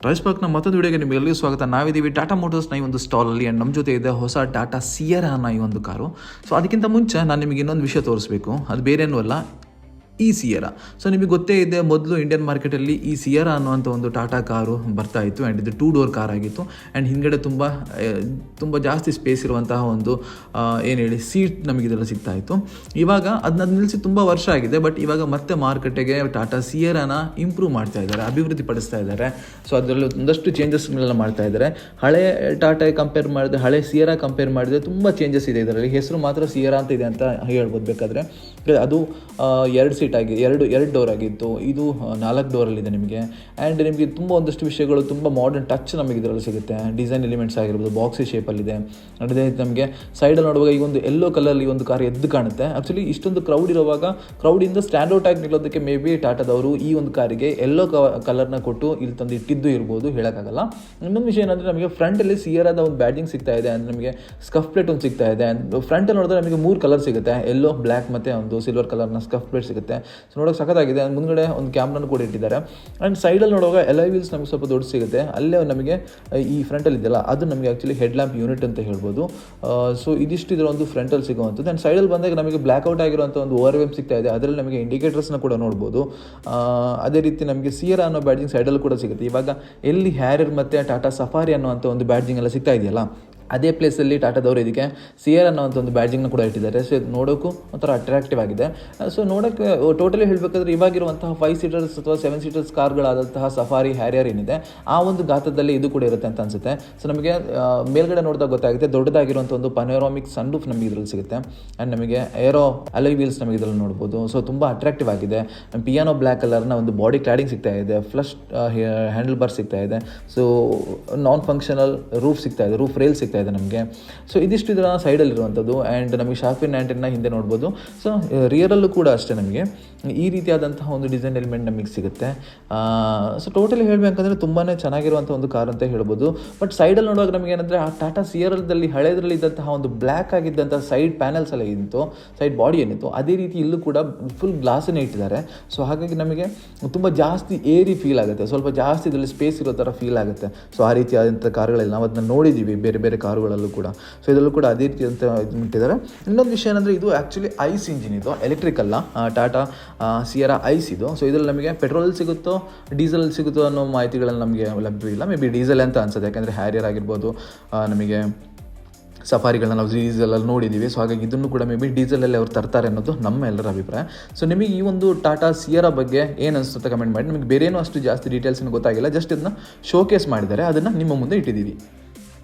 Rice ಪಾರ್ಕ್ನ ಮತ್ತೊಂದು ವಿಡಿಯೋಗೆ ನಿಮಗೆಲ್ಲರಿಗೂ ಸ್ವಾಗತ. ನಾವಿದ್ದೀವಿ ಟಾಟಾ ಮೋಟರ್ಸ್ನ ಈ ಒಂದು ಸ್ಟಾಲಲ್ಲಿ ಆ್ಯಂಡ್ ನಮ್ಮ ಜೊತೆ ಇದೆ ಹೊಸ ಟಾಟಾ ಸಿಯರಾನ ಈ ಒಂದು ಕಾರು. ಸೊ ಅದಕ್ಕಿಂತ ಮುಂಚೆ ನಾನು ನಿಮಗೆ ಇನ್ನೊಂದು ವಿಷಯ ತೋರಿಸ್ಬೇಕು. ಅದು ಬೇರೇನೂ ಅಲ್ಲ, ಈ ಸಿಯರಾ. ಸೊ ನಿಮಗೆ ಗೊತ್ತೇ ಇದೆ, ಮೊದಲು ಇಂಡಿಯನ್ ಮಾರ್ಕೆಟಲ್ಲಿ ಈ ಸಿಯರಾ ಅನ್ನುವಂಥ ಒಂದು ಟಾಟಾ ಕಾರು ಬರ್ತಾ ಇತ್ತು ಆ್ಯಂಡ್ ಇದು 2 ಡೋರ್ ಕಾರ್ ಆಗಿತ್ತು ಆ್ಯಂಡ್ ಹಿಂದ್ಗಡೆ ತುಂಬ ಜಾಸ್ತಿ ಸ್ಪೇಸ್ ಇರುವಂತಹ ಒಂದು ಏನು ಹೇಳಿ ಸೀಟ್ ನಮಗೆ ಇದೆಲ್ಲ ಸಿಗ್ತಾ ಇತ್ತು. ಇವಾಗ ಅದನ್ನ ನಿಲ್ಲಿಸಿ ತುಂಬ ವರ್ಷ ಆಗಿದೆ, ಬಟ್ ಇವಾಗ ಮತ್ತೆ ಮಾರ್ಕೆಟಿಗೆ ಟಾಟಾ ಸಿಯರಾನ ಇಂಪ್ರೂವ್ ಮಾಡ್ತಾ ಇದ್ದಾರೆ, ಅಭಿವೃದ್ಧಿ ಪಡಿಸ್ತಾ ಇದ್ದಾರೆ. ಸೊ ಅದರಲ್ಲಿ ಒಂದಷ್ಟು ಚೇಂಜಸ್ಗಳೆಲ್ಲ ಮಾಡ್ತಾ ಇದ್ದಾರೆ. ಹಳೆ ಟಾಟಾ ಕಂಪೇರ್ ಮಾಡಿದ್ರೆ, ಹಳೆ ಸಿಯರಾ ಕಂಪೇರ್ ಮಾಡಿದ್ರೆ ತುಂಬ ಚೇಂಜಸ್ ಇದೆ ಇದರಲ್ಲಿ. ಹೆಸರು ಮಾತ್ರ ಸಿಯರಾ ಅಂತ ಇದೆ ಅಂತ ಹೇಳ್ಬೋದು ಬೇಕಾದರೆ. ಅದು 2 ಸೀಟ್ ಆಗಿ ಎರಡು ಡೋರ್ ಆಗಿತ್ತು, ಇದು 4 ಡೋರಲ್ಲಿದೆ ನಿಮಗೆ. ಆ್ಯಂಡ್ ನಿಮಗೆ ತುಂಬ ಒಂದಷ್ಟು ವಿಷಯಗಳು, ತುಂಬ ಮಾಡರ್ನ್ ಟಚ್ ನಮಗೆ ಇದರಲ್ಲಿ ಸಿಗುತ್ತೆ. ಡಿಸೈನ್ ಎಲಿಮೆಂಟ್ಸ್ ಆಗಿರ್ಬೋದು, ಬಾಕ್ಸಿ ಶೇಪಲ್ಲಿದೆ. ಅದೇ ನಮಗೆ ಸೈಡಲ್ಲಿ ನೋಡುವಾಗ ಈ ಒಂದು ಯೆಲ್ಲೋ ಕಲರಲ್ಲಿ ಒಂದು ಕಾರ್ ಎದ್ದು ಕಾಣುತ್ತೆ. ಆ್ಯಕ್ಚುಲಿ ಇಷ್ಟೊಂದು ಕ್ರೌಡ್ ಇರುವಾಗ ಕ್ರೌಡಿಂದ ಸ್ಟ್ಯಾಂಡ್ ಔಟ್ ಆಗಿ ನಿಲ್ಲೋದಕ್ಕೆ ಮೇ ಬಿ ಟಾಟಾದವರು ಈ ಒಂದು ಕಾರಿಗೆ ಯೆಲ್ಲೋ ಕಲರ್ನ ಕೊಟ್ಟು ಇಲ್ಲಿ ತಂದು ಇಟ್ಟಿದ್ದು ಇರ್ಬೋದು, ಹೇಳೋಕ್ಕಾಗಲ್ಲ. ಇನ್ನೊಂದು ವಿಷಯ ಏನಂದರೆ, ನಮಗೆ ಫ್ರಂಟಲ್ಲಿ ಸಿಯರಾದ ಒಂದು ಬ್ಯಾಡ್ಜಿಂಗ್ ಸಿಗ್ತಾ ಇದೆ. ಅಂದರೆ ನಮಗೆ ಸ್ಕಫ್ ಪ್ಲೇಟ್ ಒಂದು ಸಿಗ್ತಾ ಇದೆ. ಫ್ರಂಟಲ್ಲಿ ನೋಡಿದ್ರೆ ನಮಗೆ 3 ಕಲರ್ ಸಿಗುತ್ತೆ, ಯೆಲ್ಲೋ, ಬ್ಲ್ಯಾಕ್ ಮತ್ತು ಒಂದು ಸಿಲ್ವರ್ ಕಲರ್ನ ಸ್ಕಫ್ ಪ್ಲೇಟ್ ಸಿಗುತ್ತೆ. ಸೊ ನೋಡೋಕೆ ಸಖತ್ತಾಗಿದೆ. ಮುಂದ್ಗಡೆ ಒಂದು ಕ್ಯಾಮ್ರಾನು ಕೂಡ ಇಟ್ಟಿದ್ದಾರೆ. ಆ್ಯಂಡ್ ಸೈಡಲ್ಲಿ ನೋಡುವಾಗ ಎಲೈ ವೀಲ್ಸ್ ನಮಗೆ ಸ್ವಲ್ಪ ದೊಡ್ಡ ಸಿಗುತ್ತೆ. ಅಲ್ಲೇ ನಮಗೆ ಈ ಫ್ರಂಟಲ್ಲಿ ಇದೆಯಲ್ಲ, ಅದು ನಮಗೆ ಆ್ಯಕ್ಚುಲಿ ಹೆಡ್ ಲ್ಯಾಂಪ್ ಯೂನಿಟ್ ಅಂತ ಹೇಳ್ಬೋದು. ಸೊ ಇದಿಷ್ಟು ಇದರ ಒಂದು ಫ್ರಂಟಲ್ಲಿ ಸಿಗುವಂಥದ್ದು. ಆ್ಯಂಡ್ ಸೈಡಲ್ಲಿ ಬಂದಾಗ ನಮಗೆ ಬ್ಲ್ಯಾಕ್ಔಟ್ ಆಗಿರುವಂಥ ಒಂದು ಓವರ್ ವೇಮ್ ಸಿಗ್ತಾ ಇದೆ. ಅದರಲ್ಲಿ ನಮಗೆ ಇಂಡಿಕೇಟರ್ಸ್ನ ಕೂಡ ನೋಡ್ಬೋದು. ಅದೇ ರೀತಿ ನಮಗೆ ಸಿಯರಾ ಅನ್ನೋ ಬ್ಯಾಡ್ಜಿಂಗ್ ಸೈಡಲ್ಲಿ ಕೂಡ ಸಿಗುತ್ತೆ. ಇವಾಗ ಎಲ್ಲಿ ಹ್ಯಾರಿಯರ್ ಮತ್ತು ಟಾಟಾ ಸಫಾರಿ ಅನ್ನೋವಂಥ ಒಂದು ಬ್ಯಾಡ್ಜಿಂಗ್ ಎಲ್ಲ ಸಿಗ್ತಾ ಇದೆಯಲ್ಲ, ಅದೇ ಪ್ಲೇಸಲ್ಲಿ ಟಾಟಾದವರು ಇದಕ್ಕೆ ಸಿಯರ್ ಅನ್ನೋವಂಥ ಒಂದು ಬ್ಯಾಡ್ಜಿಂಗ್ನ ಕೂಡ ಇಟ್ಟಿದ್ದಾರೆ. ಸೊ ಇದು ನೋಡೋಕ್ಕೂ ಒಂಥರ ಅಟ್ರಾಕ್ಟಿವ್ ಆಗಿದೆ. ಸೊ ನೋಡೋಕ್ಕೆ ಟೋಟಲಿ ಹೇಳಬೇಕಾದ್ರೆ ಇವಾಗಿರುವಂತಹ 5 ಸೀಟರ್ಸ್ ಅಥವಾ 7 ಸೀಟರ್ಸ್ ಕಾರ್ಗಳಾದಂತಹ ಸಫಾರಿ, ಹ್ಯಾರಿಯರ್ ಏನಿದೆ, ಆ ಒಂದು ಗಾತ್ರದಲ್ಲಿ ಇದು ಕೂಡ ಇರುತ್ತೆ ಅಂತ ಅನಿಸುತ್ತೆ. ಸೊ ನಮಗೆ ಮೇಲ್ಗಡೆ ನೋಡಿದಾಗ ಗೊತ್ತಾಗುತ್ತೆ, ದೊಡ್ಡದಾಗಿರುವಂಥ ಒಂದು ಪನೋರಾಮಿಕ್ ಸನ್ ರೂಫ್ ನಮಗೆ ಇದರಲ್ಲಿ ಸಿಗುತ್ತೆ. ಆ್ಯಂಡ್ ನಮಗೆ ಏರೋ ಅಲೈ ವೀಲ್ಸ್ ನಮಗೆ ಇದರಲ್ಲಿ ನೋಡ್ಬೋದು. ಸೊ ತುಂಬ ಅಟ್ರಾಕ್ಟಿವ್ ಆಗಿದೆ. ಪಿಯಾನೋ ಬ್ಲ್ಯಾಕ್ ಕಲರ್ನ ಒಂದು ಬಾಡಿ ಕ್ಲಾಡಿಂಗ್ ಸಿಗ್ತಾ ಇದೆ, ಫ್ಲಶ್ ಹ್ಯಾಂಡಲ್ ಬಾರ್ ಸಿಗ್ತಾ ಇದೆ. ಸೊ ನಾನ್ ಫಂಕ್ಷನಲ್ ರೂಫ್ ಸಿಗ್ತಾ ಇದೆ, ರೂಫ್ ರೈಲ್ ಸಿಗ್ತಾ ಇದೆ ನಮಗೆ. ಸೊ ಇದಿಷ್ಟು ಇದರ ಸೈಡಲ್ಲಿರುವಂಥದ್ದು. ಆ್ಯಂಡ್ ನಮಗೆ ಶಾರ್ಪಿನ್ ಆ್ಯಂಟನ್ನ ಹಿಂದೆ ನೋಡ್ಬೋದು. ಸೊ ರಿಯರಲ್ಲೂ ಕೂಡ ಅಷ್ಟೇ ನಮಗೆ ಈ ರೀತಿಯಾದಂತಹ ಒಂದು ಡಿಸೈನ್ ಎಲಿಮೆಂಟ್ ನಮಗೆ ಸಿಗುತ್ತೆ. ಸೊ ಟೋಟಲಿ ಹೇಳಬೇಕಂದ್ರೆ ತುಂಬಾ ಚೆನ್ನಾಗಿರುವಂಥ ಒಂದು ಕಾರ್ ಅಂತ ಹೇಳ್ಬೋದು. ಬಟ್ ಸೈಡಲ್ಲಿ ನೋಡುವಾಗ ನಮಗೆ ಏನಂದರೆ, ಆ ಟಾಟಾ ಸಿಯರಲ್ಲಿ ಹಳೆದರಲ್ಲಿ ಇದ್ದಂತಹ ಒಂದು ಬ್ಲ್ಯಾಕ್ ಆಗಿದ್ದಂಥ ಸೈಡ್ ಪ್ಯಾನಲ್ಸ್ ಎಲ್ಲ ಏನಿತ್ತು, ಸೈಡ್ ಬಾಡಿ ಏನಿತ್ತು, ಅದೇ ರೀತಿ ಇಲ್ಲೂ ಕೂಡ ಫುಲ್ ಗ್ಲಾಸನ್ನೇ ಇಟ್ಟಿದ್ದಾರೆ. ಸೊ ಹಾಗಾಗಿ ನಮಗೆ ತುಂಬ ಜಾಸ್ತಿ ಏರಿ ಫೀಲ್ ಆಗುತ್ತೆ, ಸ್ವಲ್ಪ ಜಾಸ್ತಿ ಇದರಲ್ಲಿ ಸ್ಪೇಸ್ ಇರೋ ಥರ ಫೀಲ್ ಆಗುತ್ತೆ. ಸೊ ಆ ರೀತಿಯಾದಂಥ ಕಾರುಗಳೆಲ್ಲ ನಾವು ಅದನ್ನ ನೋಡಿದ್ದೀವಿ ಬೇರೆ ಬೇರೆ ಕಾರುಗಳಲ್ಲೂ ಕೂಡ. ಸೊ ಇದರಲ್ಲೂ ಕೂಡ ಅದೇ ರೀತಿ ಅಂತ ಇಟ್ಟಿದ್ದಾರೆ. ಇನ್ನೊಂದು ವಿಷಯ ಏನಂದರೆ, ಇದು ಆ್ಯಕ್ಚುಲಿ ಐಸ್ ಇಂಜಿನ್, ಇದು ಎಲೆಕ್ಟ್ರಿಕ್ ಅಲ್ಲ. ಟಾಟಾ ಸಿಯರಾ ಐಸ್ ಇದು. ಸೊ ಇದರಲ್ಲಿ ನಮಗೆ ಪೆಟ್ರೋಲ್ ಸಿಗುತ್ತೋ ಡೀಸೆಲ್ ಸಿಗುತ್ತೋ ಅನ್ನೋ ಮಾಹಿತಿಗಳಲ್ಲಿ ನಮಗೆ ಲಭ್ಯವಿಲ್ಲ. ಮೇ ಬಿ ಡೀಸೆಲ್ ಅಂತ ಅನ್ಸುತ್ತೆ, ಯಾಕೆಂದರೆ ಹ್ಯಾರಿಯರ್ ಆಗಿರ್ಬೋದು, ನಮಗೆ ಸಫಾರಿಗಳನ್ನ ನಾವು ಡೀಸೆಲಲ್ಲಿ ನೋಡಿದ್ದೀವಿ. ಸೊ ಹಾಗಾಗಿ ಇದನ್ನು ಕೂಡ ಮೇ ಬಿ ಡೀಸೆಲಲ್ಲಿ ಅವ್ರು ತರ್ತಾರೆ ಅನ್ನೋದು ನಮ್ಮ ಎಲ್ಲರ ಅಭಿಪ್ರಾಯ. ಸೊ ನಿಮಗೆ ಈ ಒಂದು ಟಾಟಾ ಸಿಯರಾ ಬಗ್ಗೆ ಏನು ಅನಿಸುತ್ತೆ ಕಮೆಂಟ್ ಮಾಡಿ. ನಿಮಗೆ ಬೇರೇನೂ ಅಷ್ಟು ಜಾಸ್ತಿ ಡೀಟೇಲ್ಸ್ ಗೊತ್ತಾಗಿಲ್ಲ, ಜಸ್ಟ್ ಇದನ್ನ ಶೋಕೇಸ್ ಮಾಡಿದ್ದಾರೆ, ಅದನ್ನು ನಿಮ್ಮ ಮುಂದೆ ಇಟ್ಟಿದ್ದೀವಿ.